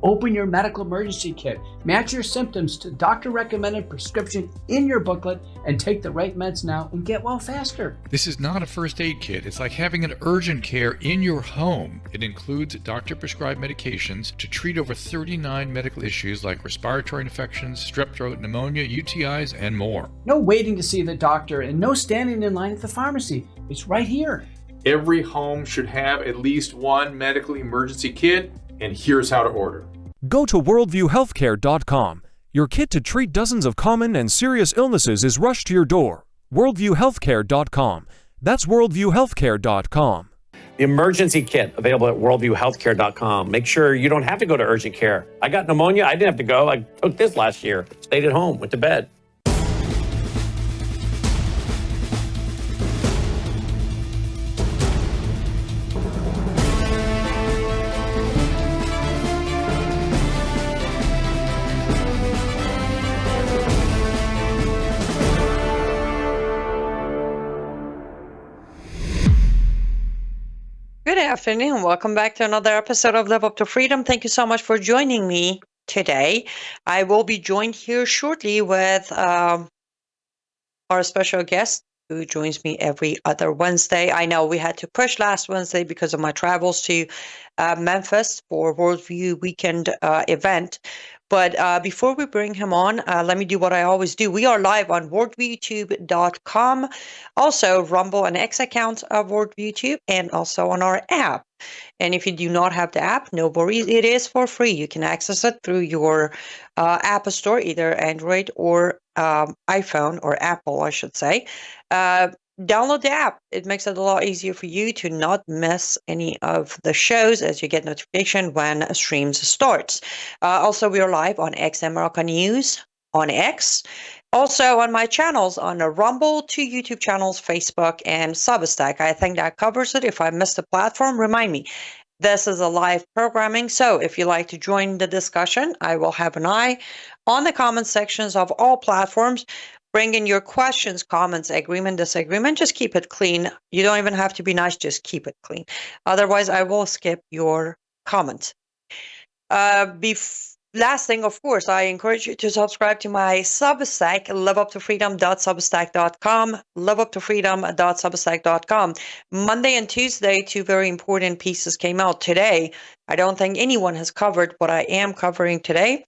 Open your medical emergency kit, match your symptoms to doctor-recommended prescription in your booklet, and take the right meds now and get well faster. This is not a first aid kit. It's like having an urgent care in your home. It includes doctor-prescribed medications to treat over 39 medical issues like respiratory infections, strep throat, pneumonia, UTIs, and more. No waiting to see the doctor and no standing in line at the pharmacy. It's right here. Every home should have at least one medical emergency kit, and here's how to order. Go to worldviewhealthcare.com. Your kit to treat dozens of common and serious illnesses is rushed to your door. worldviewhealthcare.com. That's worldviewhealthcare.com. The emergency kit available at worldviewhealthcare.com. Make sure you don't have to go to urgent care. I got pneumonia. I didn't have to go. I took this last year. Stayed at home, went to bed. Good afternoon. Welcome back to another episode of Live Up to Freedom. Thank you so much for joining me today. I will be joined here shortly with our special guest who joins me every other Wednesday. I know we had to push last Wednesday because of my travels to Memphis for Worldview Weekend event. But before we bring him on, let me do what I always do. We are live on worldviewtube.com, also Rumble and X account of WorldviewTube, and also on our app. And if you do not have the app, no worries. It is for free. You can access it through your App Store, either Android or iPhone, or Apple, I should say. Download the app. It makes it a lot easier for you to not miss any of the shows as you get notification when streams starts. Also, we are live on X America News on X. Also on my channels on Rumble, 2 YouTube channels, Facebook, and Substack. I think that covers it. If I missed a platform, remind me. This is a live programming, so if you like to join the discussion, I will have an eye on the comment sections of all platforms. Bring in your questions, comments, agreement, disagreement. Just keep it clean. You don't even have to be nice. Just keep it clean. Otherwise, I will skip your comments. Last thing, of course, I encourage you to subscribe to my Substack, liveuptofreedom.substack.com, liveuptofreedom.substack.com. Monday and Tuesday, 2 very important pieces came out today. I don't think anyone has covered what I am covering today.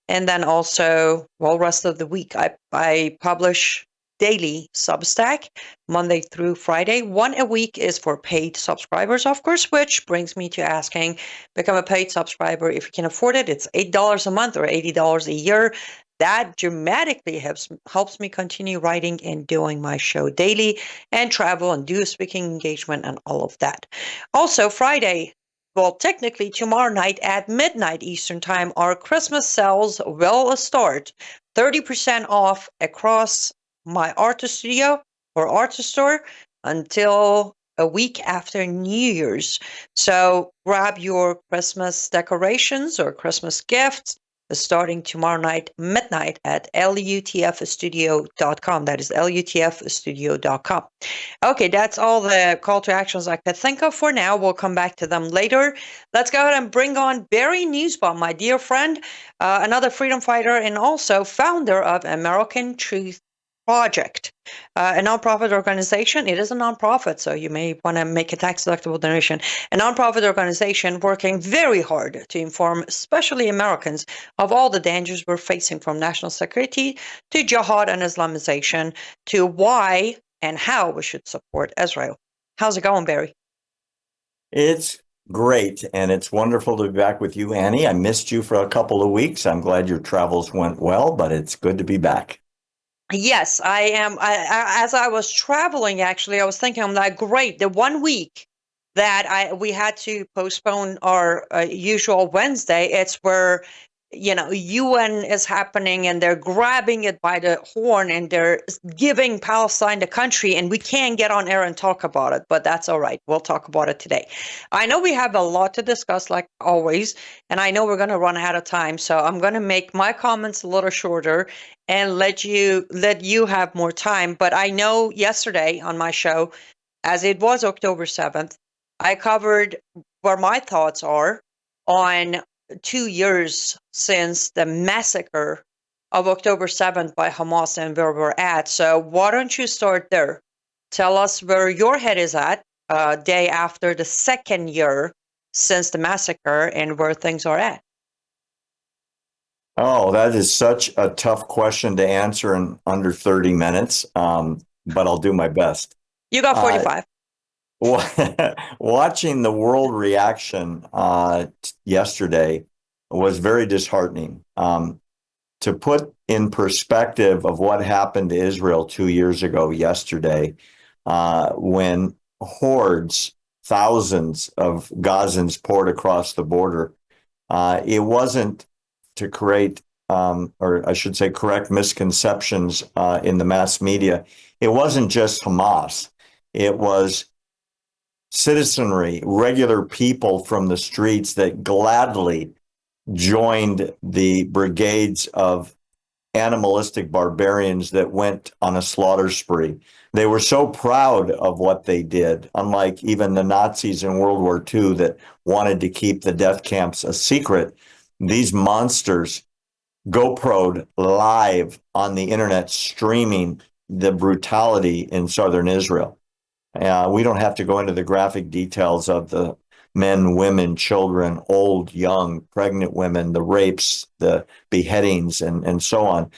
And then also, well, rest of the week, I publish daily Substack, Monday through Friday. 1 a week is for paid subscribers, of course, which brings me to asking, become a paid subscriber if you can afford it. It's $8 a month or $80 a year. That dramatically helps me continue writing and doing my show daily and travel and do a speaking engagement and all of that. Also, Friday, well, technically tomorrow night at midnight Eastern Time, our Christmas sales will start. 30% off across my artist studio or artist store until a week after New Year's. So grab your Christmas decorations or Christmas gifts starting tomorrow night, midnight at lutfstudio.com. That is lutfstudio.com. Okay, that's all the call to actions I could think of for now. We'll come back to them later. Let's go ahead and bring on Barry Nussbaum, my dear friend, another freedom fighter and also founder of American Truth Project, a nonprofit organization. It is a nonprofit, so you may want to make a tax-deductible donation. A nonprofit organization working very hard to inform, especially Americans, of all the dangers we're facing, from national security to jihad and Islamization to why and how we should support Israel. How's it going, Barry? It's great, and it's wonderful to be back with you, Annie. I missed you for a couple of weeks. I'm glad your travels went well, but it's good to be back. Yes, I am. As I was traveling, actually, I was thinking, I'm like, great, the 1 week that we had to postpone our usual Wednesday, it's where, UN is happening and they're grabbing it by the horn and they're giving Palestine the country, and we can't get on air and talk about it, but that's all right. We'll talk about it today. I know we have a lot to discuss, like always, and I know we're going to run out of time, so I'm going to make my comments a little shorter and let you have more time. But I know yesterday on my show, as it was October 7th, I covered where my thoughts are on 2 years since the massacre of October 7th by Hamas and where we're at. So why don't you start there? Tell us where your head is at day after the second year since the massacre and where things are at. Oh, that is such a tough question to answer in under 30 minutes, but I'll do my best. You got 45. Watching the world reaction yesterday was very disheartening. To put in perspective of what happened to Israel 2 years ago yesterday, when hordes, thousands of Gazans poured across the border, it wasn't to create, or I should say, correct misconceptions in the mass media. It wasn't just Hamas. It was citizenry, regular people from the streets that gladly joined the brigades of animalistic barbarians that went on a slaughter spree. They were so proud of what they did, unlike even the Nazis in World War II that wanted to keep the death camps a secret. These monsters GoPro'd live on the internet, streaming the brutality in southern Israel. We don't have to go into the graphic details of the men, women, children, old, young, pregnant women, the rapes, the beheadings, and so on.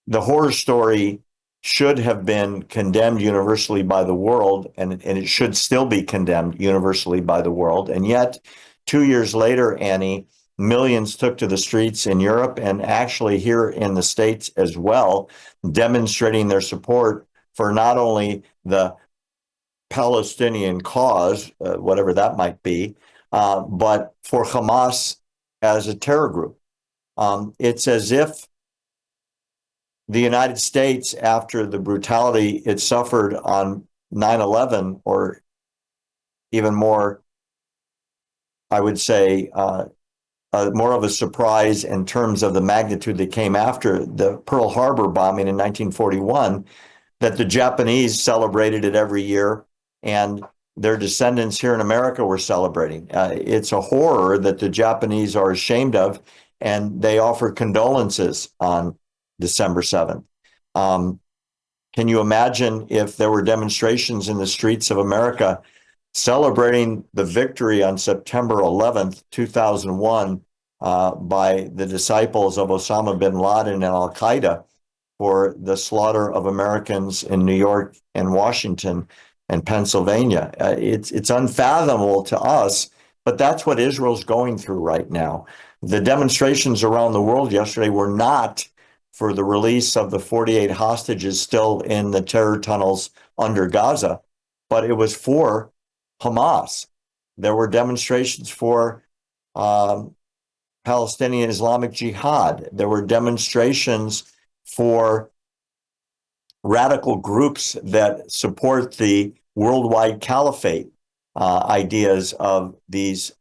The horror story should have been condemned universally by the world, and it should still be condemned universally by the world. And yet, 2 years later, Annie, millions took to the streets in Europe and actually here in the States as well, demonstrating their support for not only the Palestinian cause, whatever that might be, but for Hamas as a terror group. It's as if the United States, after the brutality it suffered on 9/11, or even more, I would say, more of a surprise in terms of the magnitude that came after the Pearl Harbor bombing in 1941, that the Japanese celebrated it every year, and their descendants here in America were celebrating. It's a horror that the Japanese are ashamed of, and they offer condolences on December 7th. Can you imagine if there were demonstrations in the streets of America celebrating the victory on September 11th, 2001, by the disciples of Osama bin Laden and Al-Qaeda for the slaughter of Americans in New York and Washington and Pennsylvania? It's unfathomable to us, but that's what Israel's going through right now. The demonstrations around the world yesterday were not for the release of the 48 hostages still in the terror tunnels under Gaza, but it was for Hamas. There were demonstrations for Palestinian Islamic Jihad. There were demonstrations for radical groups that support the worldwide caliphate ideas of these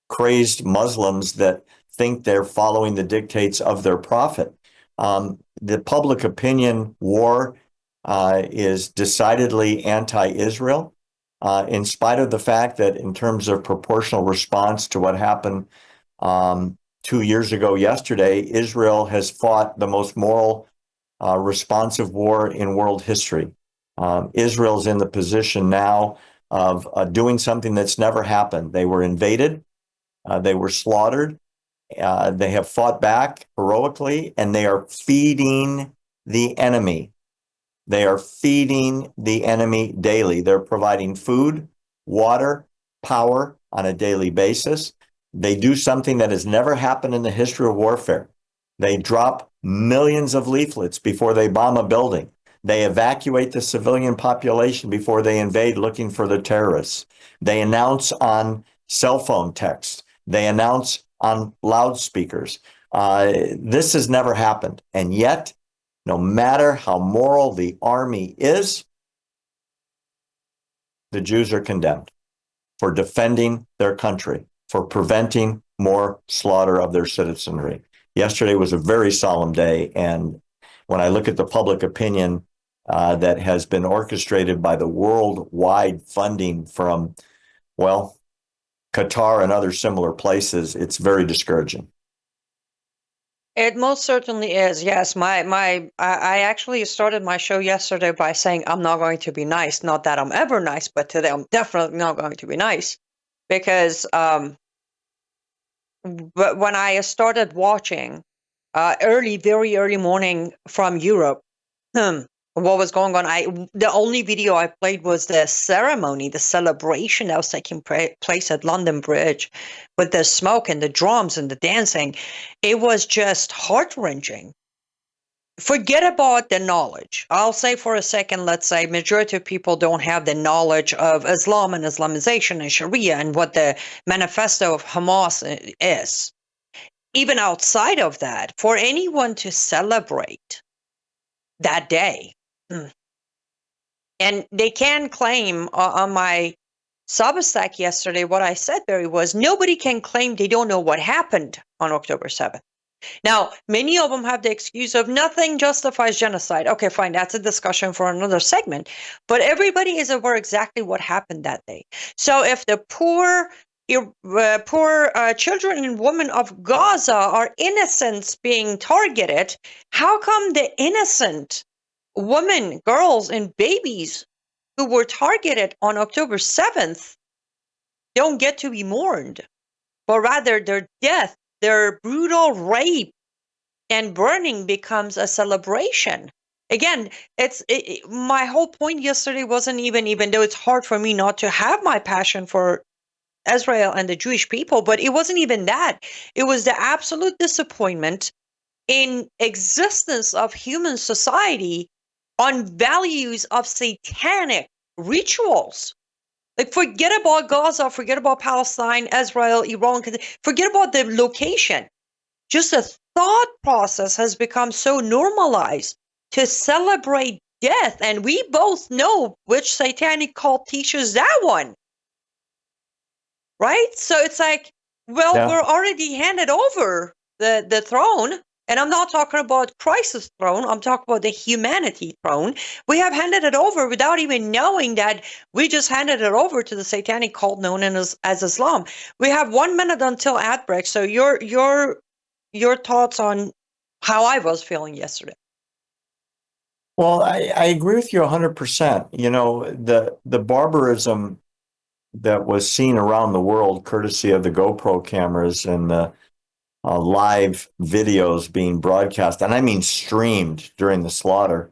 crazed Muslims that think they're following the dictates of their prophet. The public opinion war is decidedly anti-Israel, in spite of the fact that in terms of proportional response to what happened 2 years ago yesterday, Israel has fought the most moral, responsive war in world history. Israel's in the position now of doing something that's never happened. They were invaded, they were slaughtered, they have fought back heroically, and they are feeding the enemy. They are feeding the enemy daily. They're providing food, water, power on a daily basis. They do something that has never happened in the history of warfare. They drop millions of leaflets before they bomb a building. They evacuate the civilian population before they invade looking for the terrorists. They announce on cell phone text. They announce on loudspeakers. This has never happened. And yet, no matter how moral the army is, the Jews are condemned for defending their country, for preventing more slaughter of their citizenry. Yesterday was a very solemn day, and when I look at the public opinion that has been orchestrated by the worldwide funding from, well, Qatar and other similar places, it's very discouraging. It most certainly is. Yes, I actually started my show yesterday by saying I'm not going to be nice. Not that I'm ever nice, but today I'm definitely not going to be nice because but when I started watching very early morning from Europe, what was going on? The only video I played was the ceremony, the celebration that was taking place at London Bridge, with the smoke and the drums and the dancing. It was just heart-wrenching. Forget about the knowledge. I'll say for a second, let's say majority of people don't have the knowledge of Islam and Islamization and Sharia and what the manifesto of Hamas is. Even outside of that, for anyone to celebrate that day, and they can claim on my Substack yesterday, what I said, Barry, was nobody can claim they don't know what happened on October 7th. Now, many of them have the excuse of nothing justifies genocide. Okay, fine. That's a discussion for another segment. But everybody is aware exactly what happened that day. So if the poor children and women of Gaza are innocents being targeted, how come the innocent women, girls, and babies who were targeted on October 7th don't get to be mourned, but rather their death, their brutal rape and burning becomes a celebration? Again, my whole point yesterday wasn't even though it's hard for me not to have my passion for Israel and the Jewish people, but it wasn't even that. It was the absolute disappointment in existence of human society on values of satanic rituals. Like, forget about Gaza, forget about Palestine, Israel, Iran, forget about the location. Just the thought process has become so normalized to celebrate death. And we both know which satanic cult teaches that one. Right? So it's like, well, we're already handed over the throne. And I'm not talking about Christ's throne. I'm talking about the humanity throne. We have handed it over without even knowing that we just handed it over to the satanic cult known as Islam. We have 1 minute until ad break. So your thoughts on how I was feeling yesterday. Well, I agree with you 100%. You know, the barbarism that was seen around the world, courtesy of the GoPro cameras and the live videos being broadcast, and I mean streamed during the slaughter,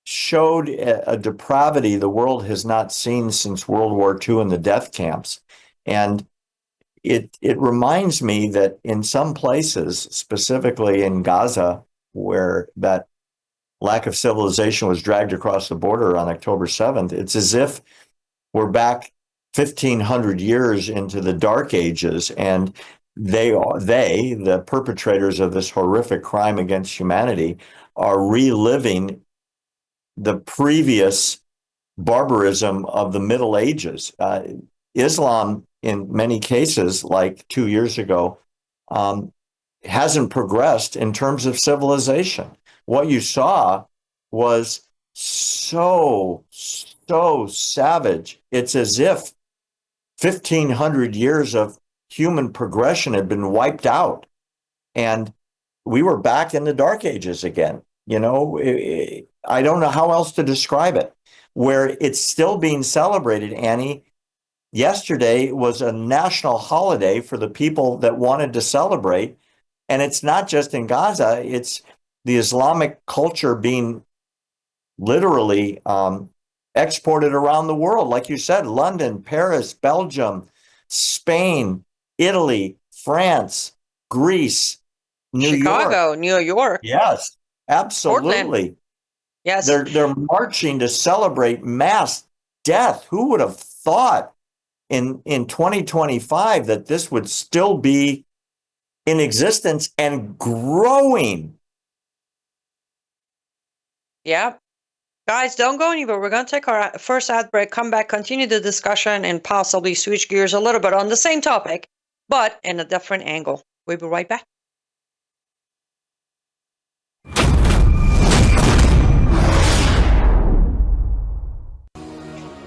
showed a depravity the world has not seen since World War II in the death camps. And it reminds me that in some places, specifically in Gaza, where that lack of civilization was dragged across the border on October 7th, it's as if we're back 1,500 years into the Dark Ages, and the perpetrators of this horrific crime against humanity, are reliving the previous barbarism of the Middle Ages. Islam, in many cases, like 2 years ago, hasn't progressed in terms of civilization. What you saw was so savage. It's as if 1,500 years of human progression had been wiped out, and we were back in the Dark Ages again. You know, I don't know how else to describe it, where it's still being celebrated. Annie, yesterday was a national holiday for the people that wanted to celebrate, and it's not just in Gaza, it's the Islamic culture being literally exported around the world. Like you said, London, Paris, Belgium, Spain, Italy, France, Greece, Chicago, New York. Yes, absolutely. Portland. Yes. They're marching to celebrate mass death. Who would have thought in 2025 that this would still be in existence and growing? Yeah. Guys, don't go anywhere. We're going to take our first ad break, come back, continue the discussion, and possibly switch gears a little bit on the same topic, but in a different angle. We'll be right back.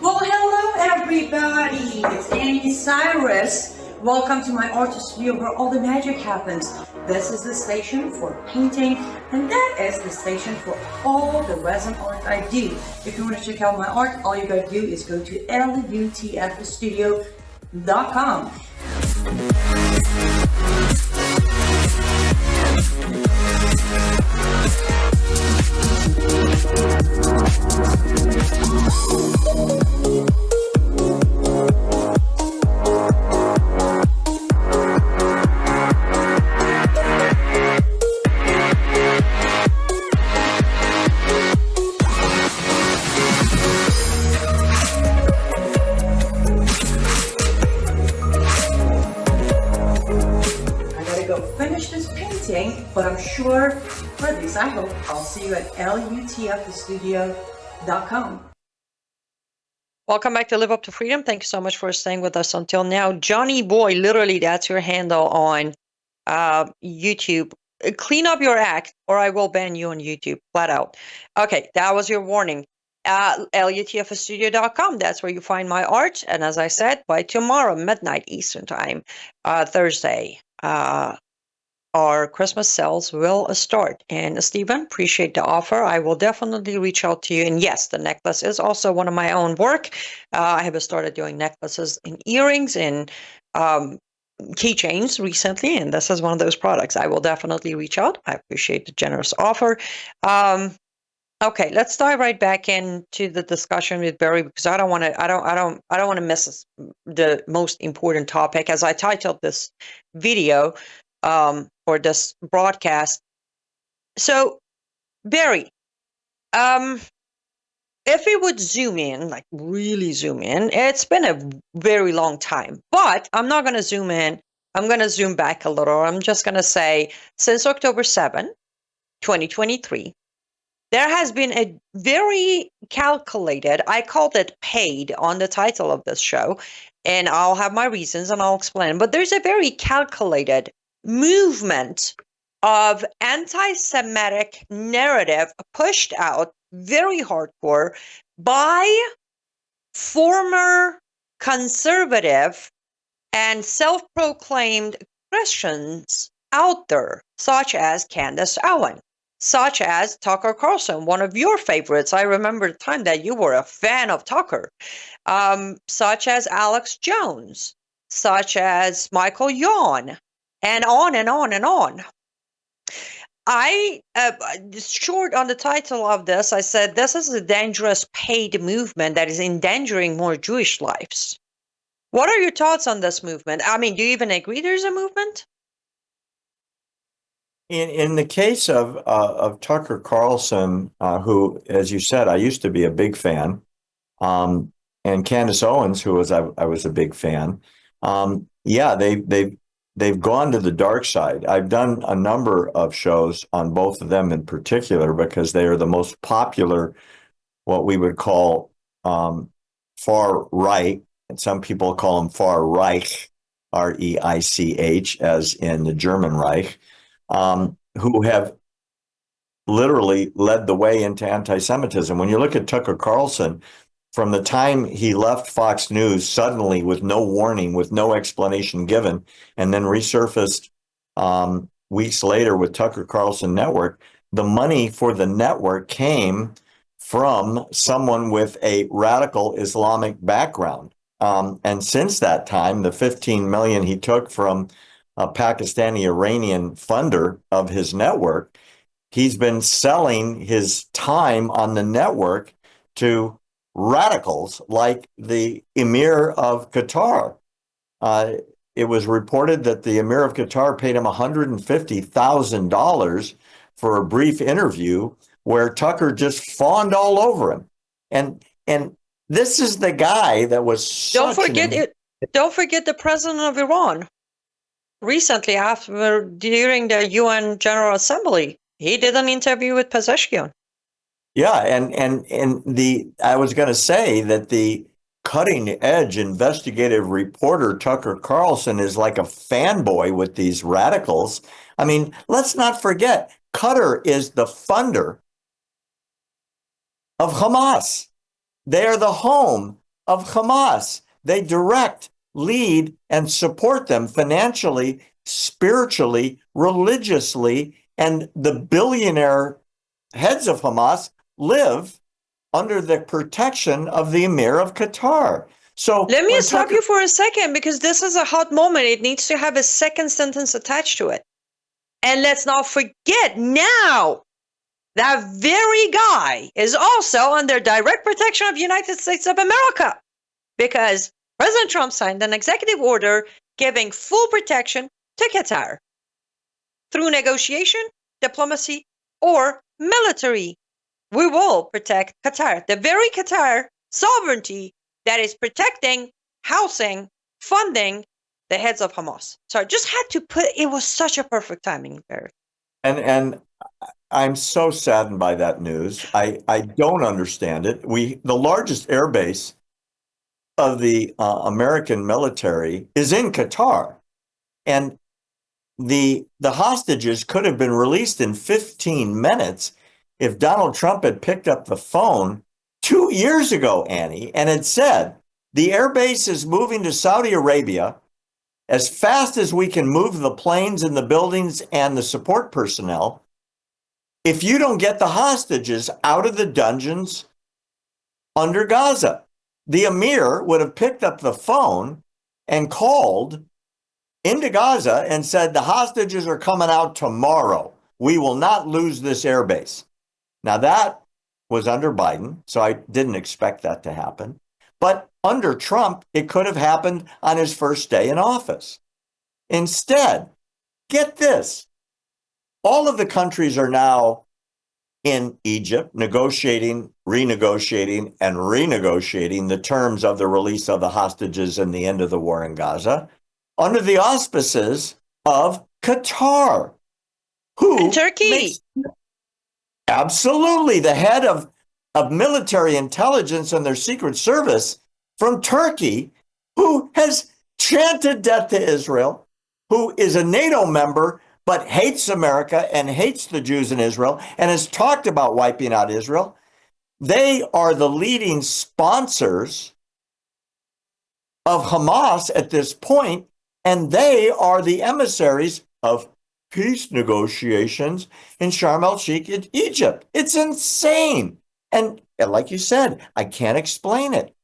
Well, hello, everybody. It's Annie Annie Cyrus. Welcome to my art studio where all the magic happens. This is the station for painting, and that is the station for all the resin art I do. If you want to check out my art, all you gotta do is go to lutfstudio.com. But I'm sure, for at least I hope, I'll see you at lutfstudio.com. Welcome back to Live Up to Freedom. Thank you so much for staying with us until now. Johnny Boy, literally, that's your handle on YouTube. Clean up your act, or I will ban you on YouTube, flat out. Okay, that was your warning. lutfstudio.com, that's where you find my art. And as I said, by tomorrow, midnight Eastern time, Thursday, our Christmas sales will start. And Stephen, appreciate the offer. I will definitely reach out to you. And yes, the necklace is also one of my own work. I have started doing necklaces and earrings and keychains recently, and this is one of those products. I will definitely reach out. I appreciate the generous offer. Okay, let's dive right back into the discussion with Barry, because I don't want to miss the most important topic, as I titled this video for this broadcast. So, Barry, if we would zoom in, like really zoom in, it's been a very long time, but I'm not going to zoom in. I'm going to zoom back a little. I'm just going to say since October 7, 2023, there has been a very calculated, I called it paid on the title of this show, and I'll have my reasons and I'll explain, but there's a very calculated movement of anti-Semitic narrative pushed out very hardcore by former conservative and self-proclaimed Christians out there, such as Candace Owen, such as Tucker Carlson, one of your favorites. I remember the time that you were a fan of Tucker, such as Alex Jones, such as Michael Yon, and on and on and on. I, short on the title of this, I said, this is a dangerous paid movement that is endangering more Jewish lives. What are your thoughts on this movement? I mean, do you even agree there's a movement? In the case of Tucker Carlson, who, as you said, I used to be a big fan, and Candace Owens, who I was a big fan, yeah, they've gone to the dark side. I've done a number of shows on both of them in particular because they are the most popular, what we would call far right, and some people call them far Reich, R-E-I-C-H, as in the German Reich, who have literally led the way into anti-Semitism. When you look at Tucker Carlson, from the time he left Fox News suddenly with no warning, with no explanation given, and then resurfaced weeks later with Tucker Carlson Network, the money for the network came from someone with a radical Islamic background. And since that time, the $15 million he took from a Pakistani-Iranian funder of his network, he's been selling his time on the network to radicals like the Emir of Qatar. It was reported that the Emir of Qatar paid him $150,000 for a brief interview where Tucker just fawned all over him. And this is the guy that was Don't forget the president of Iran. Recently, during the UN General Assembly, he did an interview with Pezeshkian. Yeah, and I was going to say that the cutting edge investigative reporter Tucker Carlson is like a fanboy with these radicals. I mean, let's not forget, Qatar is the funder of Hamas. They are the home of Hamas. They direct lead and support them financially, spiritually, religiously, and the billionaire heads of Hamas live under the protection of the Emir of Qatar. So Let me when stop Tucker- you for a second because this is a hot moment. It needs to have a second sentence attached to it. And let's not forget now, that very guy is also under direct protection of the United States of America because President Trump signed an executive order giving full protection to Qatar through negotiation, diplomacy, or military. We will protect Qatar, the very Qatar sovereignty that is protecting, housing, funding the heads of Hamas. So I just had to put, it was such a perfect timing, Barry. And I'm so saddened by that news. I don't understand it. The largest air base of the American military is in Qatar, and the hostages could have been released in 15 minutes if Donald Trump had picked up the phone 2 years ago, Annie, and had said, the air base is moving to Saudi Arabia as fast as we can move the planes and the buildings and the support personnel. If you don't get the hostages out of the dungeons under Gaza, the Emir would have picked up the phone and called into Gaza and said, the hostages are coming out tomorrow. We will not lose this airbase. Now that was under Biden, so I didn't expect that to happen. But under Trump, it could have happened on his first day in office. Instead, get this. All of the countries are now in Egypt negotiating, renegotiating, and renegotiating the terms of the release of the hostages and the end of the war in Gaza under the auspices of Qatar. And Turkey. Absolutely. The head of military intelligence and their secret service from Turkey, who has chanted death to Israel, who is a NATO member, but hates America and hates the Jews in Israel and has talked about wiping out Israel. They are the leading sponsors of Hamas at this point, and they are the emissaries of peace negotiations in Sharm el-Sheikh in Egypt. It's insane. And like you said, I can't explain it.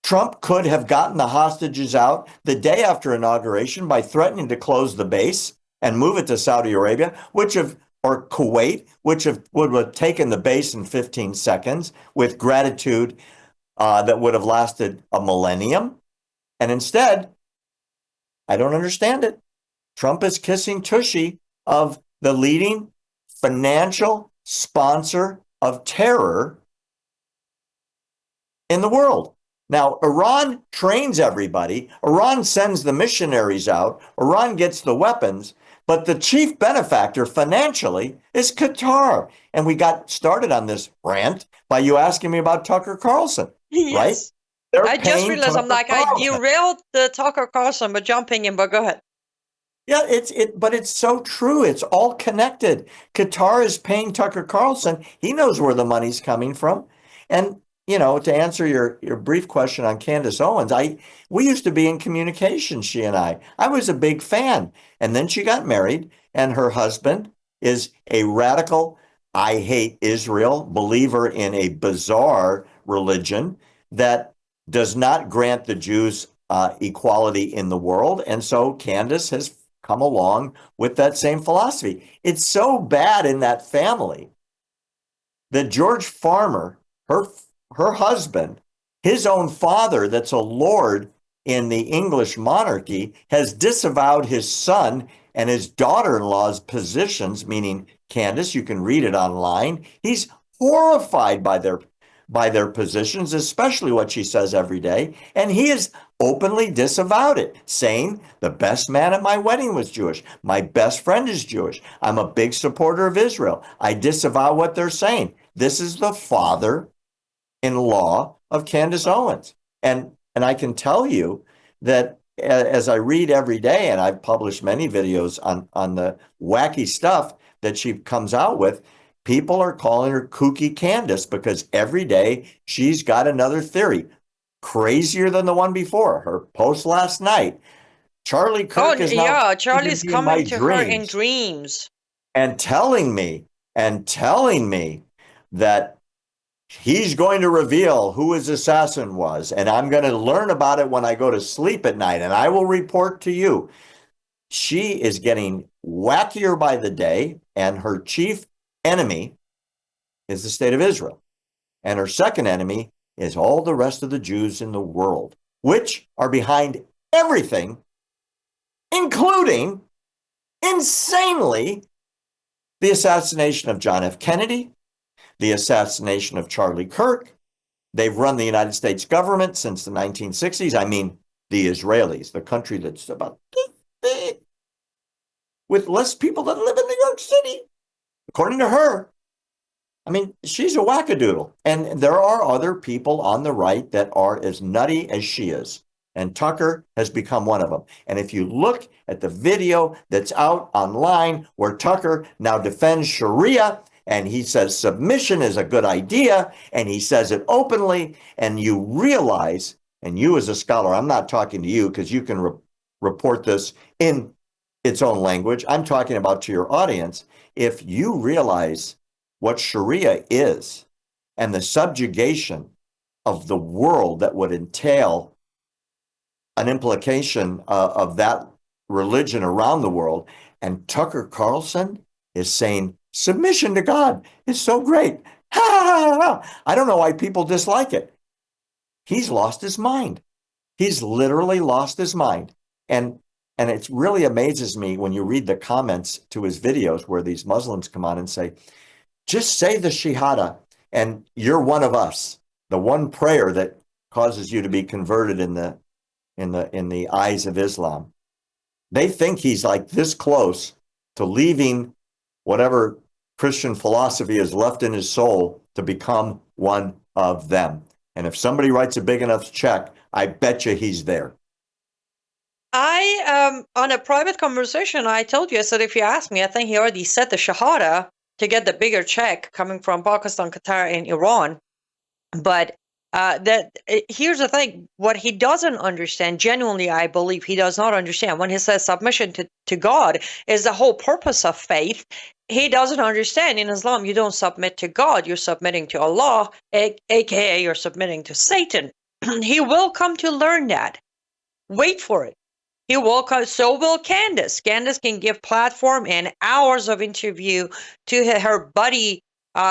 Trump could have gotten the hostages out the day after inauguration by threatening to close the base and move it to Saudi Arabia, or Kuwait, would have taken the base in 15 seconds with gratitude that would have lasted a millennium. And instead, I don't understand it. Trump is kissing Tushy of the leading financial sponsor of terror in the world. Now, Iran trains everybody. Iran sends the missionaries out. Iran gets the weapons. But the chief benefactor financially is Qatar. And we got started on this rant by you asking me about Tucker Carlson, Yes. right? I just realized I Carlson. derailed the Tucker Carlson, but jumping in, but go ahead. Yeah, but it's so true. It's all connected. Qatar is paying Tucker Carlson. He knows where the money's coming from. And, to answer your brief question on Candace Owens, we used to be in communication, she and I. I was a big fan. And then she got married, and her husband is a radical, I hate Israel, believer in a bizarre religion that does not grant the Jews equality in the world. And so Candace has come along with that same philosophy. It's so bad in that family that George Farmer, her husband, his own father, that's a lord in the English monarchy, has disavowed his son and his daughter-in-law's positions, meaning Candace, you can read it online. He's horrified by their positions, especially what she says every day. And he has openly disavowed it, saying the best man at my wedding was Jewish. My best friend is Jewish. I'm a big supporter of Israel. I disavow what they're saying. This is the father-in-law of Candace Owens. And I can tell you that as I read every day, and I've published many videos on the wacky stuff that she comes out with, people are calling her kooky Candace because every day she's got another theory. crazier than the one before. Her post last night. Charlie Kirk is now yeah, coming Charlie's to me in my coming to her in dreams dreams. and telling me that he's going to reveal who his assassin was, and I'm going to learn about it when I go to sleep at night, and I will report to you. She is getting wackier by the day, and her chief enemy is the state of Israel. And her second enemy is all the rest of the Jews in the world, which are behind everything, including, insanely, the assassination of John F. Kennedy, the assassination of Charlie Kirk. They've run the United States government since the 1960s. I mean, the Israelis, the country that's about this big, with less people that live in New York City, according to her. I mean, she's a wackadoodle. And there are other people on the right that are as nutty as she is. And Tucker has become one of them. And if you look at the video that's out online where Tucker now defends Sharia, and he says submission is a good idea, and he says it openly, and you realize, and you as a scholar, I'm not talking to you because you can report this in its own language. I'm talking about to your audience. If you realize what Sharia is and the subjugation of the world that would entail an implication of that religion around the world, and Tucker Carlson is saying submission to God is so great. Ha, ha, ha, ha. I don't know why people dislike it. He's lost his mind. He's literally lost his mind. And it really amazes me when you read the comments to his videos where these Muslims come on and say, just say the Shahada and you're one of us. The one prayer that causes you to be converted in the eyes of Islam. They think he's like this close to leaving whatever Christian philosophy is left in his soul to become one of them. And if somebody writes a big enough check, I bet you he's there. On a private conversation, I told you, I said, if you ask me, I think he already said the Shahada to get the bigger check coming from Pakistan, Qatar, and Iran. But here's the thing, what he doesn't understand, genuinely, I believe he does not understand, when he says submission to God is the whole purpose of faith, he doesn't understand. In Islam, you don't submit to God, you're submitting to Allah, aka you're submitting to Satan. He will come to learn that. Wait for it. He will come, so will Candace. Candace can give platform and hours of interview to her buddy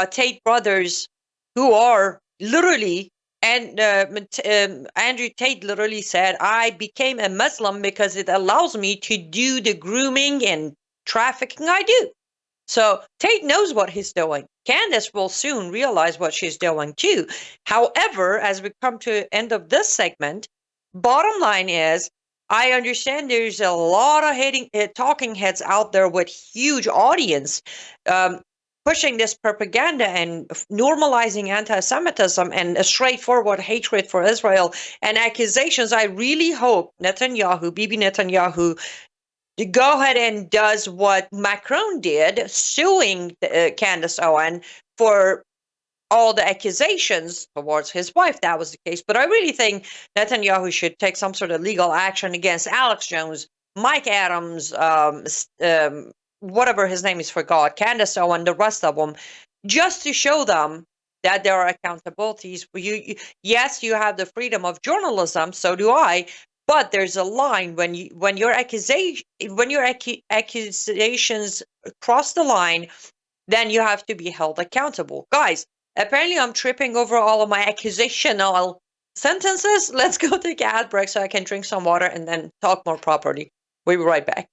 Tate brothers, who are literally, and Andrew Tate literally said, I became a Muslim because it allows me to do the grooming and trafficking I do. So Tate knows what he's doing. Candace will soon realize what she's doing too. However, as we come to the end of this segment, bottom line is, I understand there's a lot of talking heads out there with huge audience pushing this propaganda and normalizing anti-Semitism and a straightforward hatred for Israel and accusations. I really hope Bibi Netanyahu, go ahead and does what Macron did, suing Candace Owen for all the accusations towards his wife. That was the case. But I really think Netanyahu should take some sort of legal action against Alex Jones, Mike Adams, whatever his name is, forgot, Candace Owen, the rest of them, just to show them that there are accountabilities. Yes, you have the freedom of journalism, so do I, but there's a line when your accusations cross the line, then you have to be held accountable. Guys, apparently I'm tripping over all of my accusational sentences. Let's go take an ad break so I can drink some water and then talk more properly. We'll be right back.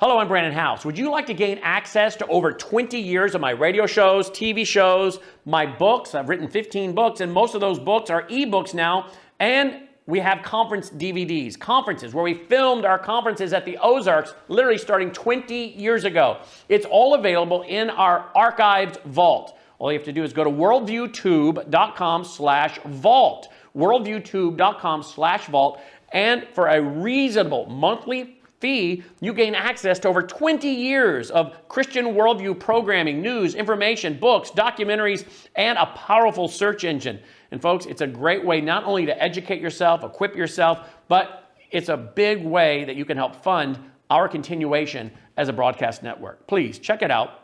Hello, I'm Brandon House. Would you like to gain access to over 20 years of my radio shows, TV shows, my books? I've written 15 books, and most of those books are ebooks now. And we have conference DVDs, conferences where we filmed our conferences at the Ozarks, literally starting 20 years ago. It's all available in our archived vault. All you have to do is go to worldviewtube.com/vault, worldviewtube.com/vault, and for a reasonable monthly fee, you gain access to over 20 years of Christian worldview programming, news, information, books, documentaries, and a powerful search engine. And folks, it's a great way not only to educate yourself, equip yourself, but it's a big way that you can help fund our continuation as a broadcast network. Please check it out.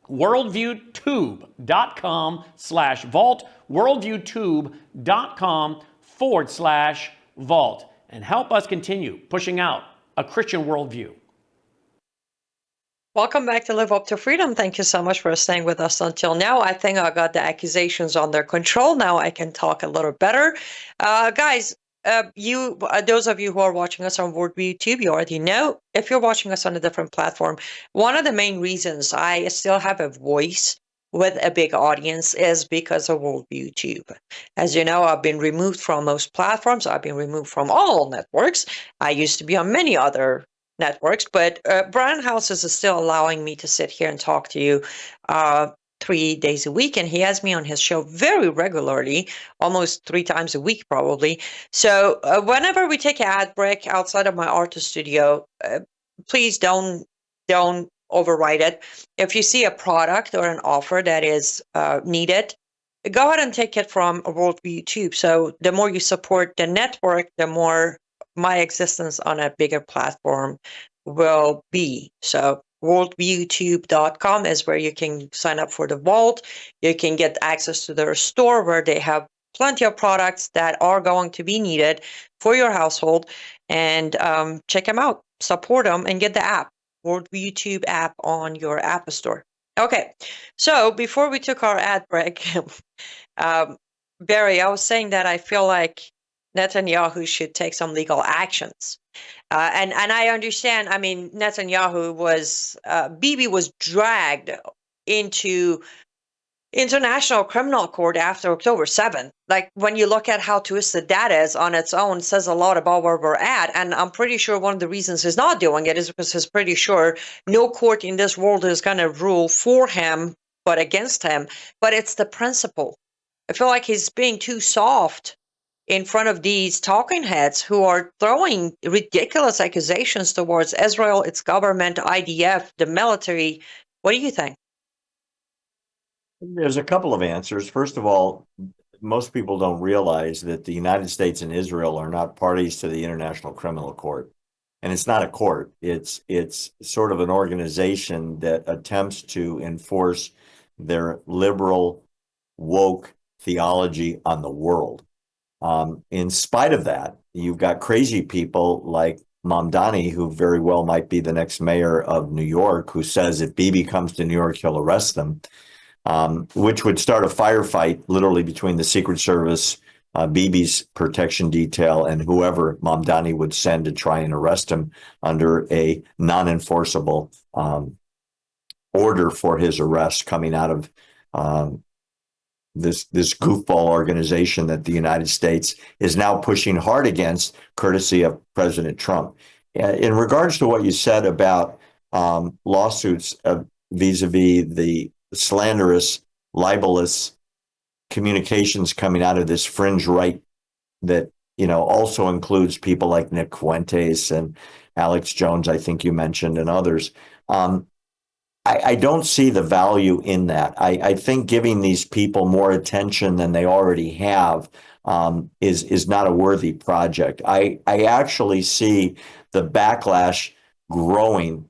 worldviewtube.com/vault, worldviewtube.com/vault, and help us continue pushing out a Christian worldview. Welcome back to Live Up to Freedom. Thank you so much for staying with us until now. I think I got the accusations under control. Now I can talk a little better. Guys, those of you who are watching us on Worldview YouTube, you already know. If you're watching us on a different platform, one of the main reasons I still have a voice with a big audience is because of Worldview YouTube. As you know, I've been removed from most platforms. I've been removed from all networks. I used to be on many other networks, but Brian House is still allowing me to sit here and talk to you 3 days a week, and he has me on his show very regularly, almost 3 times a week probably. So whenever we take an ad break outside of my artist studio, please don't override it. If you see a product or an offer that is needed, go ahead and take it from Worldview YouTube. So the more you support the network, the more my existence on a bigger platform will be. So worldviewtube.com is where you can sign up for the vault. You can get access to their store where they have plenty of products that are going to be needed for your household, and check them out, support them, and get the app, Worldview YouTube app on your app store. Okay, so before we took our ad break, Barry, I was saying that I feel like Netanyahu should take some legal actions. And I understand, I mean, Netanyahu Bibi was dragged into International Criminal Court after October 7th. Like, when you look at how twisted that is on its own, it says a lot about where we're at. And I'm pretty sure one of the reasons he's not doing it is because he's pretty sure no court in this world is going to rule for him, but against him. But it's the principle. I feel like he's being too soft in front of these talking heads who are throwing ridiculous accusations towards Israel, its government, IDF, the military. What do you think? There's a couple of answers. First of all, most people don't realize that the United States and Israel are not parties to the International Criminal Court. And it's not a court. It's sort of an organization that attempts to enforce their liberal, woke theology on the world. In spite of that, you've got crazy people like Mamdani, who very well might be the next mayor of New York, who says if Bibi comes to New York, he'll arrest them, which would start a firefight literally between the Secret Service, Bibi's protection detail, and whoever Mamdani would send to try and arrest him under a non-enforceable order for his arrest coming out of this goofball organization that the United States is now pushing hard against, courtesy of President Trump. In regards to what you said about lawsuits vis-a-vis the slanderous, libelous communications coming out of this fringe right that, you know, also includes people like Nick Fuentes and Alex Jones, I think you mentioned, and others. I don't see the value in that. I think giving these people more attention than they already have is not a worthy project. I actually see the backlash growing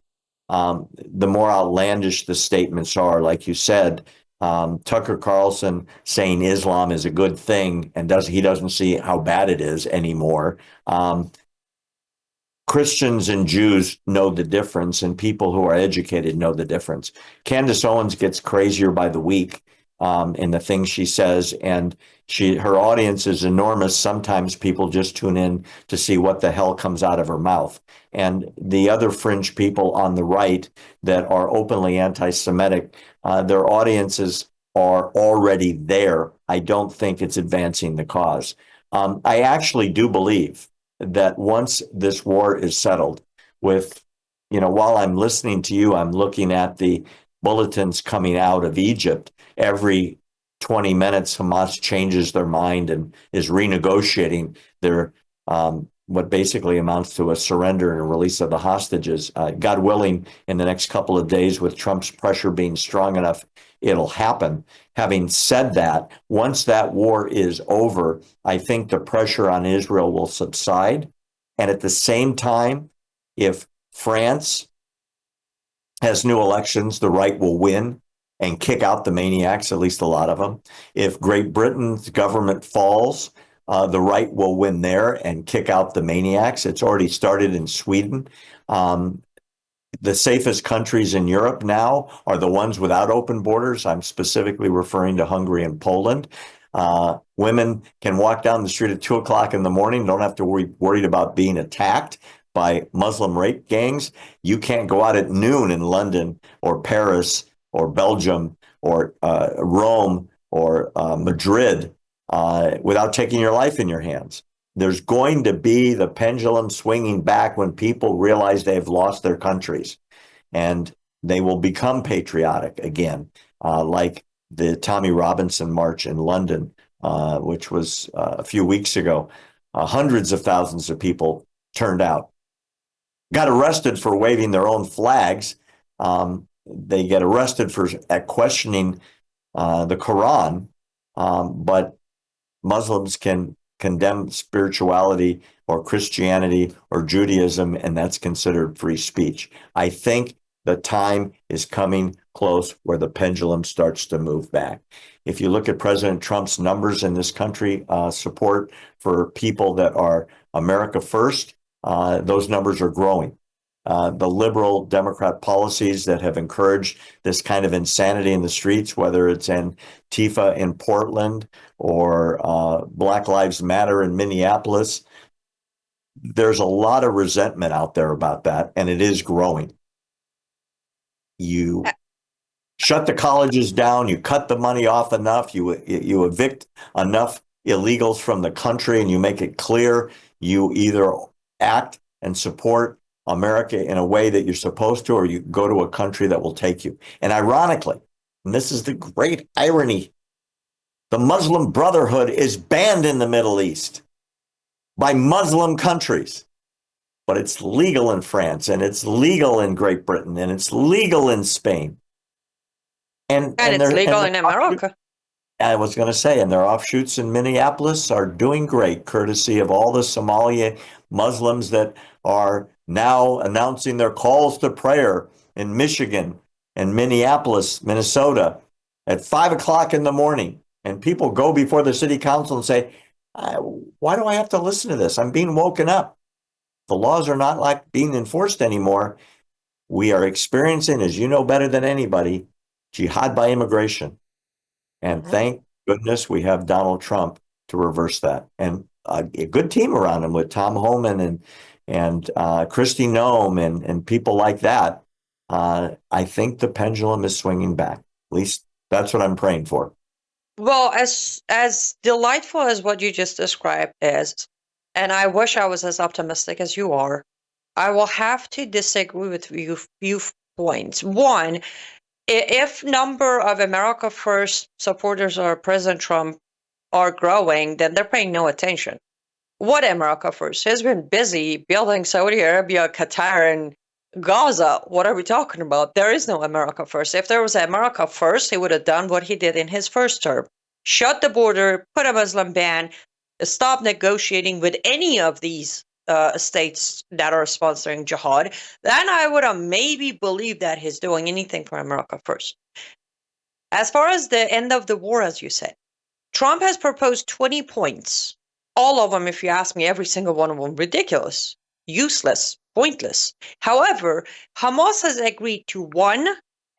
the more outlandish the statements are. Like you said, Tucker Carlson saying Islam is a good thing and he doesn't see how bad it is anymore. Christians and Jews know the difference, and people who are educated know the difference. Candace Owens gets crazier by the week in the things she says, and her audience is enormous. Sometimes people just tune in to see what the hell comes out of her mouth. And the other fringe people on the right that are openly anti-Semitic, their audiences are already there. I don't think it's advancing the cause. I actually do believe that once this war is settled with, you know, while I'm listening to you, I'm looking at the bulletins coming out of Egypt. Every 20 minutes, Hamas changes their mind and is renegotiating their what basically amounts to a surrender and a release of the hostages. God willing, in the next couple of days, with Trump's pressure being strong enough, it'll happen. Having said that, once that war is over, I think the pressure on Israel will subside. And at the same time, if France has new elections, the right will win and kick out the maniacs, at least a lot of them. If Great Britain's government falls, the right will win there and kick out the maniacs. It's already started in Sweden. The safest countries in Europe now are the ones without open borders. I'm specifically referring to Hungary and Poland. Women can walk down the street at 2 o'clock in the morning, don't have to worried about being attacked by Muslim rape gangs. You can't go out at noon in London or Paris or Belgium or Rome or Madrid without taking your life in your hands. There's going to be the pendulum swinging back when people realize they've lost their countries, and they will become patriotic again, like the Tommy Robinson March in London, which was a few weeks ago. Hundreds of thousands of people turned out, got arrested for waving their own flags. They get arrested for questioning the Quran, but Muslims can condemn spirituality or Christianity or Judaism, and that's considered free speech. I think the time is coming close where the pendulum starts to move back. If you look at President Trump's numbers in this country, support for people that are America first, those numbers are growing. The liberal Democrat policies that have encouraged this kind of insanity in the streets, whether it's Antifa in Portland or Black Lives Matter in Minneapolis, there's a lot of resentment out there about that, and it is growing. You shut the colleges down, you cut the money off enough, you evict enough illegals from the country, and you make it clear you either act and support America in a way that you're supposed to, or you go to a country that will take you. And ironically, and this is the great irony, the Muslim Brotherhood is banned in the Middle East by Muslim countries, but it's legal in France, and it's legal in Great Britain, and it's legal in Spain. And it's legal in America. I was going to say, and their offshoots in Minneapolis are doing great, courtesy of all the Somali Muslims that are now announcing their calls to prayer in Michigan and Minneapolis, Minnesota, at 5 o'clock in the morning. And people go before the city council and say, why do I have to listen to this? I'm being woken up. The laws are not like being enforced anymore. We are experiencing, as you know better than anybody, jihad by immigration. And thank goodness we have Donald Trump to reverse that. And a good team around him with Tom Homan and Kristi Noem and people like that. I think the pendulum is swinging back. At least that's what I'm praying for. Well, as delightful as what you just described is, and I wish I was as optimistic as you are, I will have to disagree with you few points. One, if number of America First supporters of President Trump are growing, then they're paying no attention. What America First? He's been busy building Saudi Arabia, Qatar, and Gaza. What are we talking about? There is no America First. If there was America First, he would have done what he did in his first term. Shut the border, put a Muslim ban, stop negotiating with any of these states that are sponsoring jihad. Then I would have maybe believed that he's doing anything for America First. As far as the end of the war, as you said, Trump has proposed 20 points. All of them, if you ask me, every single one of them, ridiculous, useless, pointless. However, Hamas has agreed to one,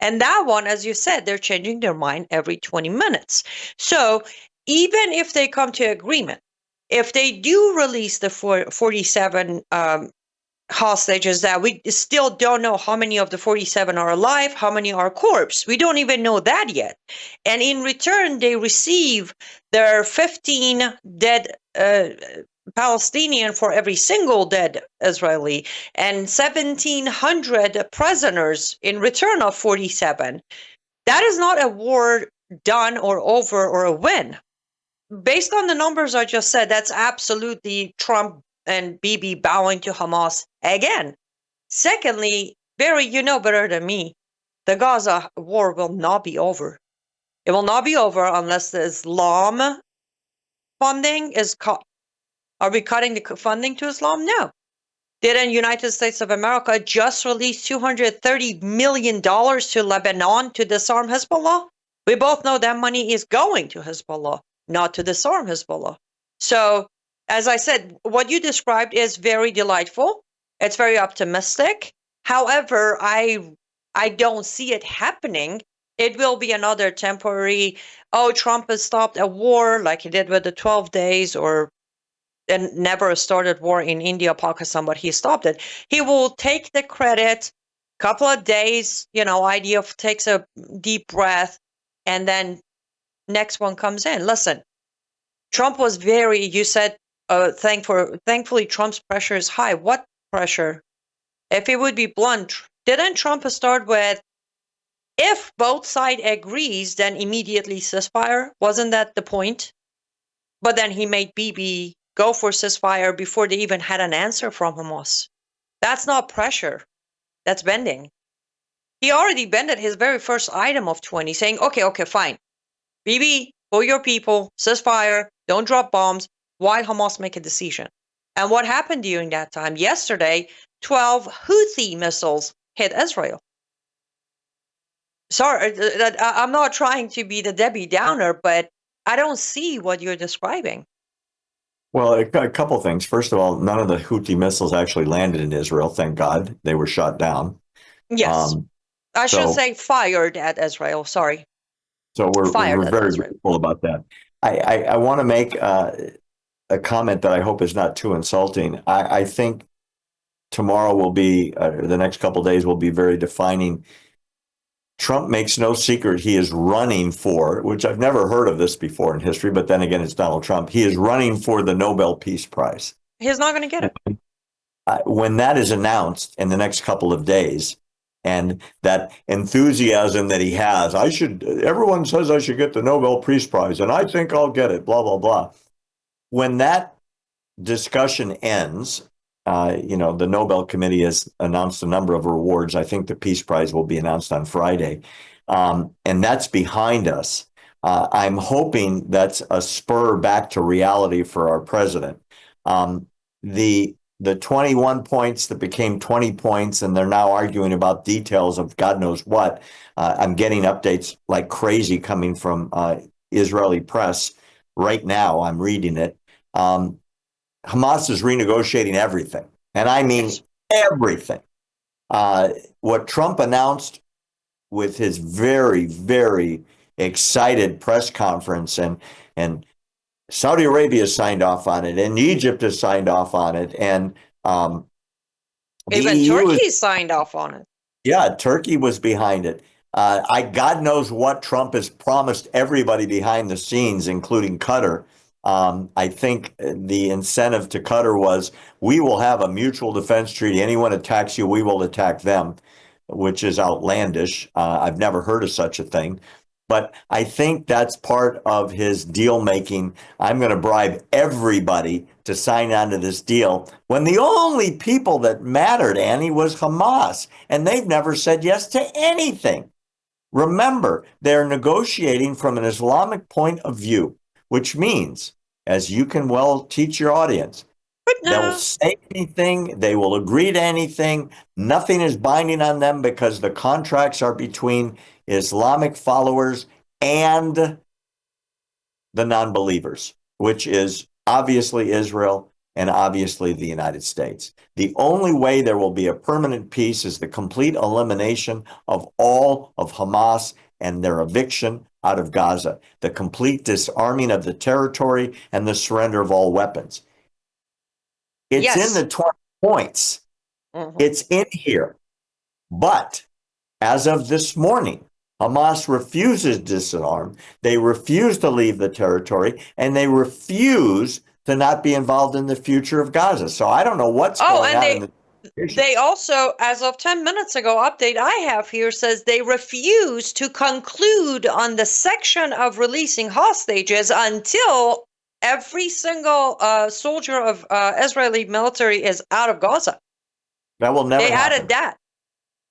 and that one, as you said, they're changing their mind every 20 minutes. So even if they come to agreement, if they do release the 47 hostages, that we still don't know how many of the 47 are alive, how many are corpse. We don't even know that yet. And in return, they receive their 15 dead Palestinian for every single dead Israeli, and 1,700 prisoners in return of 47. That is not a war done or over or a win. Based on the numbers I just said, that's absolutely Trump and Bibi bowing to Hamas again. Secondly, Barry, you know better than me, the Gaza war will not be over. It will not be over unless the Islam funding is cut. Are we cutting the funding to Islam? No. Didn't the United States of America just release $230 million to Lebanon to disarm Hezbollah? We both know that money is going to Hezbollah, not to disarm Hezbollah. So, as I said, what you described is very delightful. It's very optimistic. However, I don't see it happening. It will be another temporary, Trump has stopped a war like he did with the 12 days and never started war in India, Pakistan, but he stopped it. He will take the credit, couple of days, IDF takes a deep breath, and then next one comes in. Listen, Trump was you said, thankfully Trump's pressure is high. What pressure? If it would be blunt, didn't Trump start with, if both sides agrees, then immediately ceasefire? Wasn't that the point? But then he made Bibi go for ceasefire before they even had an answer from Hamas. That's not pressure. That's bending. He already bended his very first item of 20, saying, okay, fine. Bibi, pull your people, ceasefire, don't drop bombs, while Hamas make a decision. And what happened during that time? Yesterday, 12 Houthi missiles hit Israel. Sorry, I'm not trying to be the Debbie Downer, but I don't see what you're describing. Well, a couple things. First of all, none of the Houthi missiles actually landed in Israel. Thank God. They were shot down. Yes. I should say fired at Israel. Sorry. So we're very grateful about that. I want to make a comment that I hope is not too insulting. I think tomorrow will be, the next couple of days will be very defining. Trump makes no secret he is running for, which I've never heard of this before in history, but then again, it's Donald Trump. He is running for the Nobel Peace Prize. He's not going to get it. When that is announced in the next couple of days, and that enthusiasm that he has, everyone says I should get the Nobel Peace Prize, and I think I'll get it, blah, blah, blah. When that discussion ends, the Nobel Committee has announced a number of rewards. I think the Peace Prize will be announced on Friday. And that's behind us. I'm hoping that's a spur back to reality for our president. The 21 points that became 20 points, and they're now arguing about details of God knows what. I'm getting updates like crazy coming from Israeli press right now. I'm reading it. Hamas is renegotiating everything, and I mean everything. What Trump announced with his very, very excited press conference, and Saudi Arabia signed off on it, and Egypt has signed off on it, and even Turkey signed off on it. Yeah, Turkey was behind it. God knows what Trump has promised everybody behind the scenes, including Qatar. I think the incentive to Qatar was, we will have a mutual defense treaty. Anyone attacks you, we will attack them, which is outlandish. I've never heard of such a thing. But I think that's part of his deal making. I'm going to bribe everybody to sign on to this deal, when the only people that mattered, Annie, was Hamas. And they've never said yes to anything. Remember, they're negotiating from an Islamic point of view, which means, as you can well teach your audience, they'll say anything, they will agree to anything. Nothing is binding on them because the contracts are between Islamic followers and the non-believers, which is obviously Israel and obviously the United States. The only way there will be a permanent peace is the complete elimination of all of Hamas and their eviction out of Gaza, the complete disarming of the territory, and the surrender of all weapons. It's in the 20 points. It's in here. But as of this morning, Hamas refuses to disarm. They refuse to leave the territory, and they refuse to not be involved in the future of Gaza. So I don't know what's going on. They also, as of 10 minutes ago, update I have here says they refuse to conclude on the section of releasing hostages until Every single soldier of Israeli military is out of Gaza. That will never They happen. added that.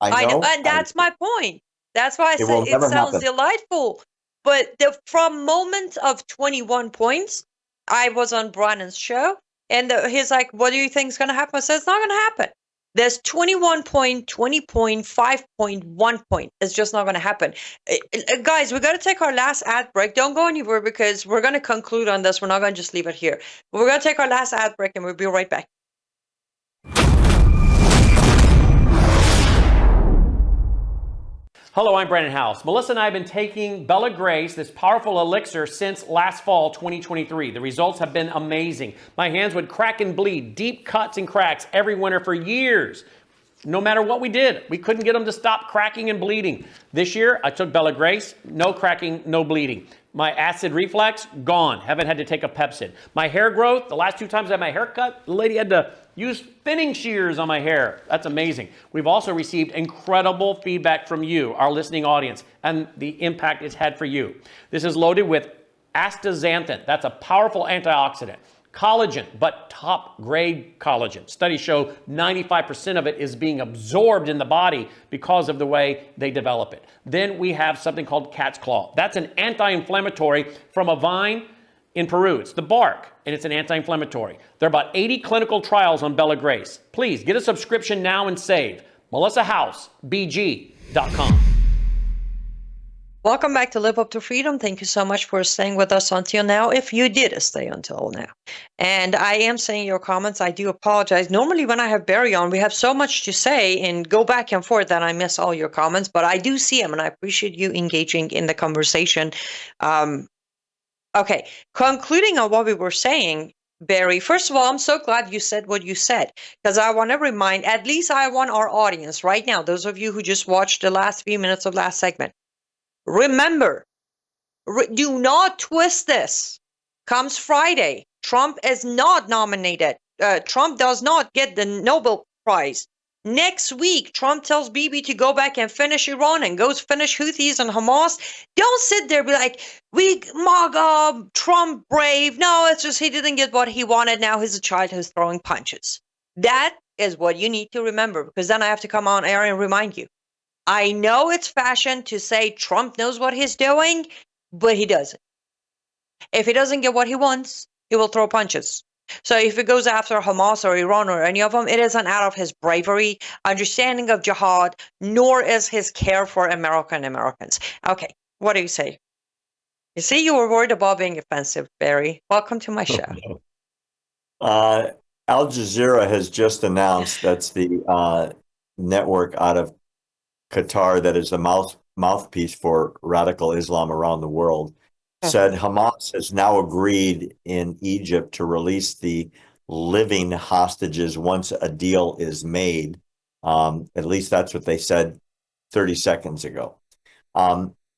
I know. And that's my point. That's why I It will said it never sounds happen. delightful. But from moment of 21 points, I was on Brannan's show, and he's like, "What do you think is going to happen?" I said, "It's not going to happen. There's 21 point, 20 point, 5 point, 1 point. It's just not going to happen." Guys, we got to take our last ad break. Don't go anywhere because we're going to conclude on this. We're not going to just leave it here. We're going to take our last ad break, and we'll be right back. Hello, I'm Brandon House. Melissa and I have been taking Bella Grace, this powerful elixir, since last fall, 2023. The results have been amazing. My hands would crack and bleed, deep cuts and cracks every winter for years. No matter what we did, we couldn't get them to stop cracking and bleeding. This year, I took Bella Grace, no cracking, no bleeding. My acid reflux, gone. Haven't had to take a Pepsid. My hair growth, the last 2 times I had my hair cut, the lady had to use thinning shears on my hair. That's amazing. We've also received incredible feedback from you, our listening audience, and the impact it's had for you. This is loaded with astaxanthin. That's a powerful antioxidant. Collagen, but top grade collagen. Studies show 95% of it is being absorbed in the body because of the way they develop it. Then we have something called cat's claw. That's an anti-inflammatory from a vine in Peru. It's the bark, and it's an anti-inflammatory. There are about 80 clinical trials on Bella Grace. Please get a subscription now and save. MelissaHouseBG.com. Welcome back to Live Up to Freedom. Thank you so much for staying with us until now, if you did stay until now. And I am saying your comments. I do apologize. Normally when I have Barry on, we have so much to say and go back and forth that I miss all your comments, but I do see them and I appreciate you engaging in the conversation. Okay, concluding on what we were saying, Barry, first of all, I'm so glad you said what you said, because I want to remind, at least I want our audience right now, those of you who just watched the last few minutes of last segment, remember, do not twist this. Comes Friday, Trump is not nominated. Trump does not get the Nobel Prize. Next week, Trump tells Bibi to go back and finish Iran and goes finish Houthis and Hamas. Don't sit there and be like, we MAGA, Trump brave. No, it's just he didn't get what he wanted. Now he's a child who's throwing punches. That is what you need to remember, because then I have to come on air and remind you. I know it's fashion to say Trump knows what he's doing, but he doesn't. If he doesn't get what he wants, he will throw punches. So if he goes after Hamas or Iran or any of them, it isn't out of his bravery, understanding of jihad, nor is his care for America and Americans. Okay, what do you say? You see, you were worried about being offensive, Barry. Welcome to my show. Al Jazeera has just announced, that's the network out of Qatar that is the mouthpiece for radical Islam around the world, said Hamas has now agreed in Egypt to release the living hostages once a deal is made. At least that's what they said 30 seconds ago.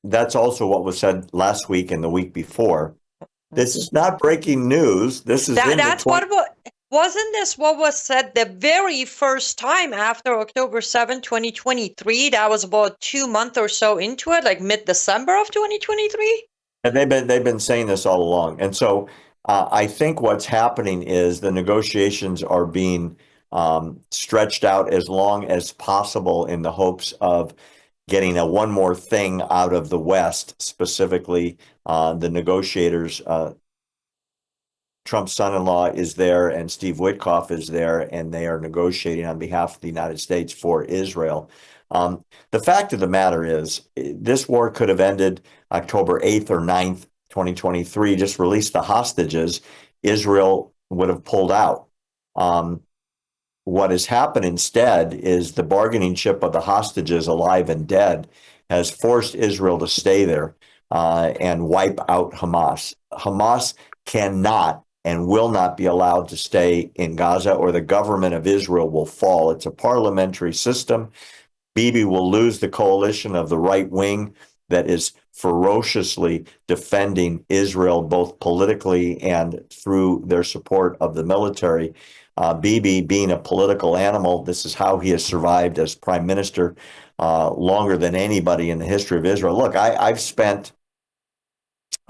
That's also what was said last week and the week before. This is not breaking news. This is wasn't this what was said the very first time after October 7, 2023? That was about 2 months or so into it, like mid-December of 2023? And they've been saying this all along. And so I think what's happening is the negotiations are being stretched out as long as possible in the hopes of getting one more thing out of the West, specifically the negotiators. Trump's son-in-law is there and Steve Witkoff is there, and they are negotiating on behalf of the United States for Israel. The fact of the matter is, this war could have ended October 8th or 9th, 2023, just release the hostages. Israel would have pulled out. What has happened instead is the bargaining chip of the hostages, alive and dead, has forced Israel to stay there and wipe out Hamas. Hamas cannot and will not be allowed to stay in Gaza, or the government of Israel will fall. It's a parliamentary system. Bibi will lose the coalition of the right wing that is ferociously defending Israel, both politically and through their support of the military. Bibi, being a political animal, this is how he has survived as prime minister longer than anybody in the history of Israel. Look, I've spent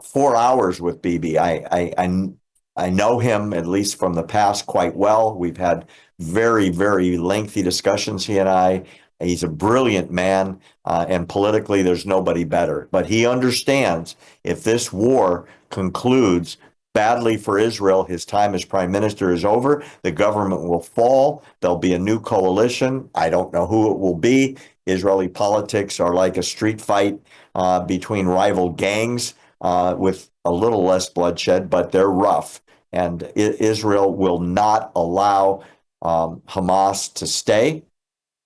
4 hours with Bibi. I I know him, at least from the past, quite well. We've had very, very lengthy discussions, he and I. He's a brilliant man, and politically, there's nobody better. But he understands if this war concludes badly for Israel, his time as prime minister is over. The government will fall. There'll be a new coalition. I don't know who it will be. Israeli politics are like a street fight between rival gangs with a little less bloodshed, but they're rough. And Israel will not allow Hamas to stay.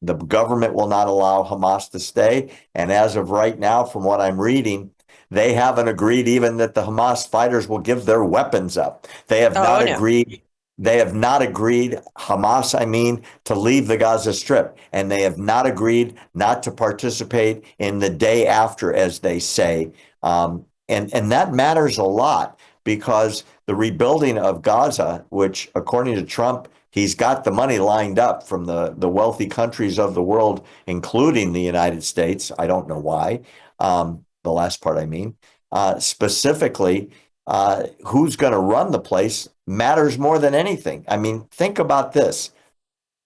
The government will not allow Hamas to stay. And as of right now, from what I'm reading, they haven't agreed even that the Hamas fighters will give their weapons up. They have not agreed. They have not agreed, Hamas, I mean, to leave the Gaza Strip. And they have not agreed not to participate in the day after, as they say. And that matters a lot, because the rebuilding of Gaza, which according to Trump, he's got the money lined up from the wealthy countries of the world, including the United States. I don't know why. The last part, I mean. Specifically, who's going to run the place matters more than anything. I mean, think about this.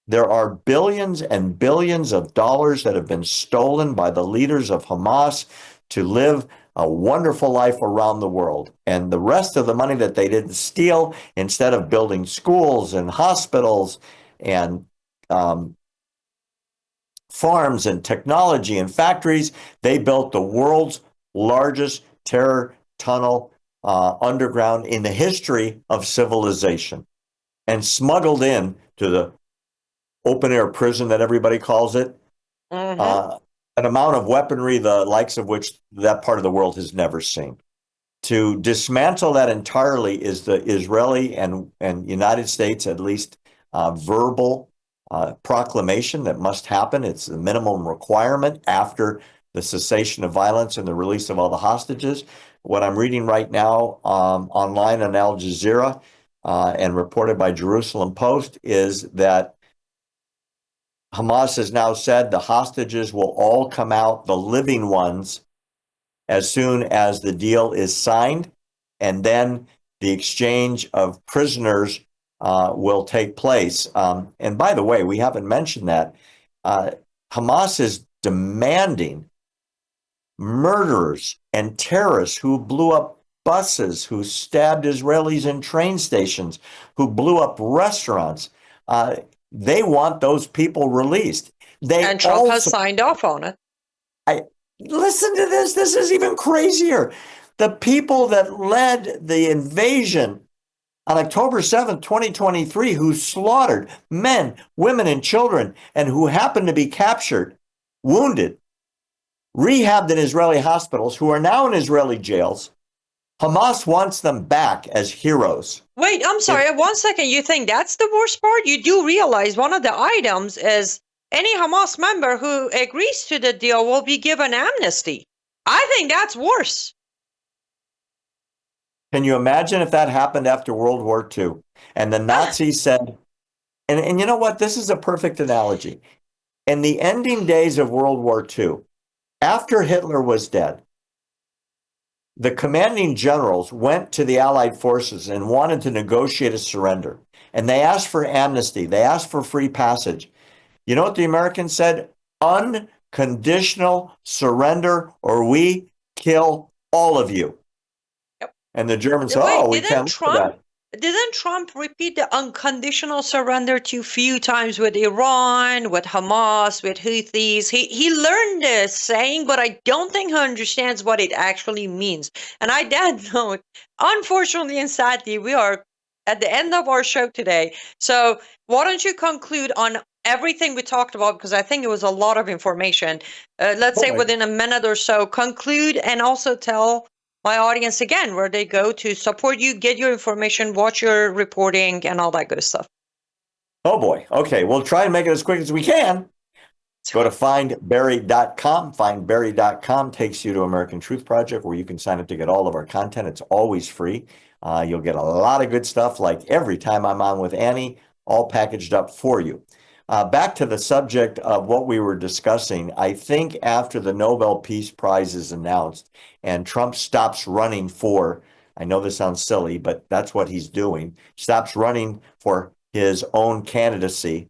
There are billions and billions of dollars that have been stolen by the leaders of Hamas to live a wonderful life around the world. And the rest of the money that they didn't steal, instead of building schools and hospitals and farms and technology and factories, they built the world's largest terror tunnel underground in the history of civilization, and smuggled in to the open air prison that everybody calls it, an amount of weaponry the likes of which that part of the world has never seen. To dismantle that entirely is the Israeli and United States, at least verbal proclamation that must happen. It's the minimum requirement after the cessation of violence and the release of all the hostages. What I'm reading right now online on Al Jazeera and reported by Jerusalem Post is that Hamas has now said the hostages will all come out, the living ones, as soon as the deal is signed, and then the exchange of prisoners will take place. And by the way, we haven't mentioned that Hamas is demanding murderers and terrorists who blew up buses, who stabbed Israelis in train stations, who blew up restaurants. They want those people released. And Trump has signed off on it. Listen to this. This is even crazier. The people that led the invasion on October 7th, 2023, who slaughtered men, women, and children, and who happened to be captured, wounded, rehabbed in Israeli hospitals, who are now in Israeli jails, Hamas wants them back as heroes. Wait, I'm sorry. 1 second. You think that's the worst part? You do realize one of the items is any Hamas member who agrees to the deal will be given amnesty. I think that's worse. Can you imagine if that happened after World War II? And the Nazis said, and you know what? This is a perfect analogy. In the ending days of World War II, after Hitler was dead, the commanding generals went to the Allied forces and wanted to negotiate a surrender. And they asked for amnesty. They asked for free passage. You know what the Americans said? Unconditional surrender, or we kill all of you. Yep. And the Germans said, oh, we can't do that. Didn't Trump repeat the unconditional surrender to few times with Iran, with Hamas, with Houthis? He learned this saying, but I don't think he understands what it actually means. And I did know it. Unfortunately and sadly, we are at the end of our show today. So why don't you conclude on everything we talked about, because I think it was a lot of information. Let's say within a minute or so, conclude, and also tell my audience again where they go to support you, get your information, watch your reporting, and all that good stuff. Oh boy. Okay, we'll try and make it as quick as we can. Go to findbarry.com. Findbarry.com takes you to American Truth Project, where you can sign up to get all of our content. It's always free. You'll get a lot of good stuff, like every time I'm on with Annie, all packaged up for you. Back to the subject of what we were discussing, I think after the Nobel Peace Prize is announced and Trump stops running for I know this sounds silly, but that's what he's doing, stops running for his own candidacy,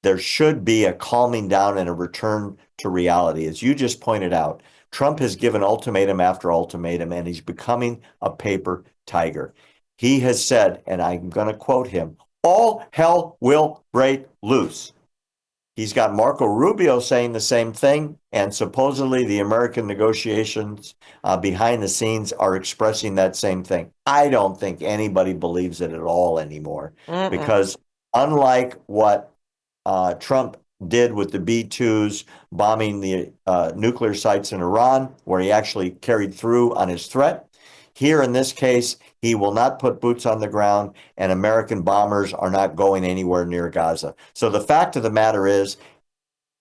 there should be a calming down and a return to reality. As you just pointed out, Trump has given ultimatum after ultimatum, and he's becoming a paper tiger. He has said, and I'm going to quote him, all hell will break loose. He's got Marco Rubio saying the same thing, and supposedly the American negotiations behind the scenes are expressing that same thing. I don't think anybody believes it at all anymore, because unlike what Trump did with the B-2s bombing the nuclear sites in Iran, where he actually carried through on his threat, here in this case, he will not put boots on the ground, and American bombers are not going anywhere near Gaza. So the fact of the matter is,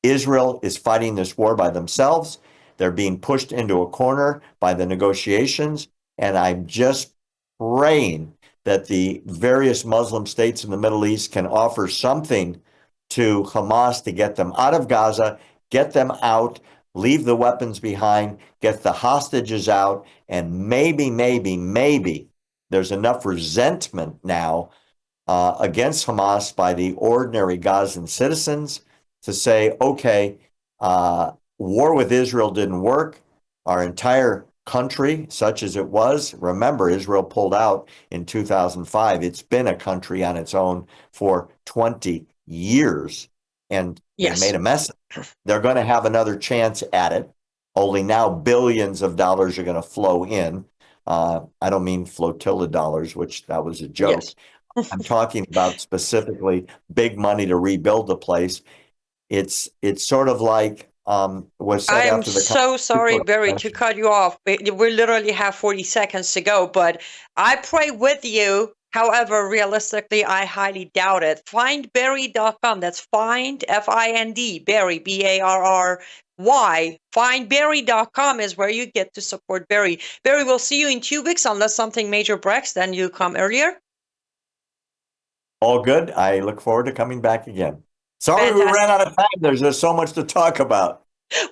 Israel is fighting this war by themselves. They're being pushed into a corner by the negotiations, and I'm just praying that the various Muslim states in the Middle East can offer something to Hamas to get them out of Gaza, get them out, leave the weapons behind, get the hostages out, and maybe there's enough resentment now against Hamas by the ordinary Gazan citizens to say, okay, war with Israel didn't work. Our entire country, such as it was, remember, Israel pulled out in 2005. It's been a country on its own for 20 years, and they made a mess. They're going to have another chance at it, only now billions of dollars are going to flow in. I don't mean flotilla dollars, which that was a joke. I'm talking about specifically big money to rebuild the place. It's sort of like was said I'm after the so sorry, Barry, to cut you off. We literally have 40 seconds to go, but I pray with you. However, realistically, I highly doubt it. Findbarry.com. That's find, F-I-N-D, Barry, B-A-R-R-Y. Findbarry.com is where you get to support Barry. Barry, we'll see you in 2 weeks unless something major breaks. Then you come earlier. All good. I look forward to coming back again. Sorry we ran out of time. There's just so much to talk about.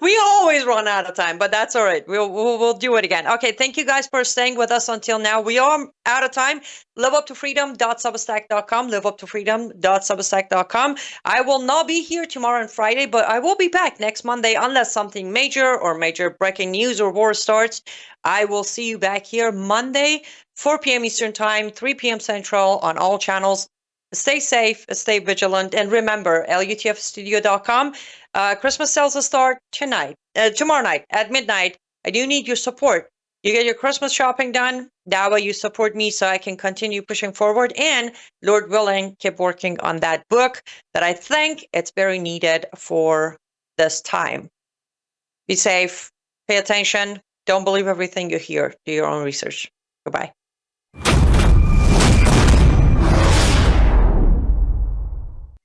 We always run out of time, but that's all right. We'll do it again. Okay, thank you guys for staying with us until now. We are out of time. liveuptofreedom.substack.com, liveuptofreedom.substack.com. I will not be here tomorrow and Friday, but I will be back next Monday unless something major or major breaking news or war starts. I will see you back here Monday, 4 p.m. Eastern Time, 3 p.m. Central on all channels. Stay safe, stay vigilant, and remember, lutfstudio.com. Christmas sales will start tomorrow night at midnight. I do need your support. You get your Christmas shopping done. That way you support me so I can continue pushing forward and, Lord willing, keep working on that book that I think it's very needed for this time. Be safe. Pay attention. Don't believe everything you hear. Do your own research. Goodbye.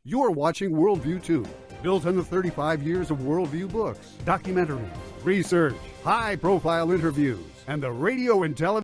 You are watching Worldview 2, built on the 35 years of Worldview books, documentaries, research, high-profile interviews, and the radio and television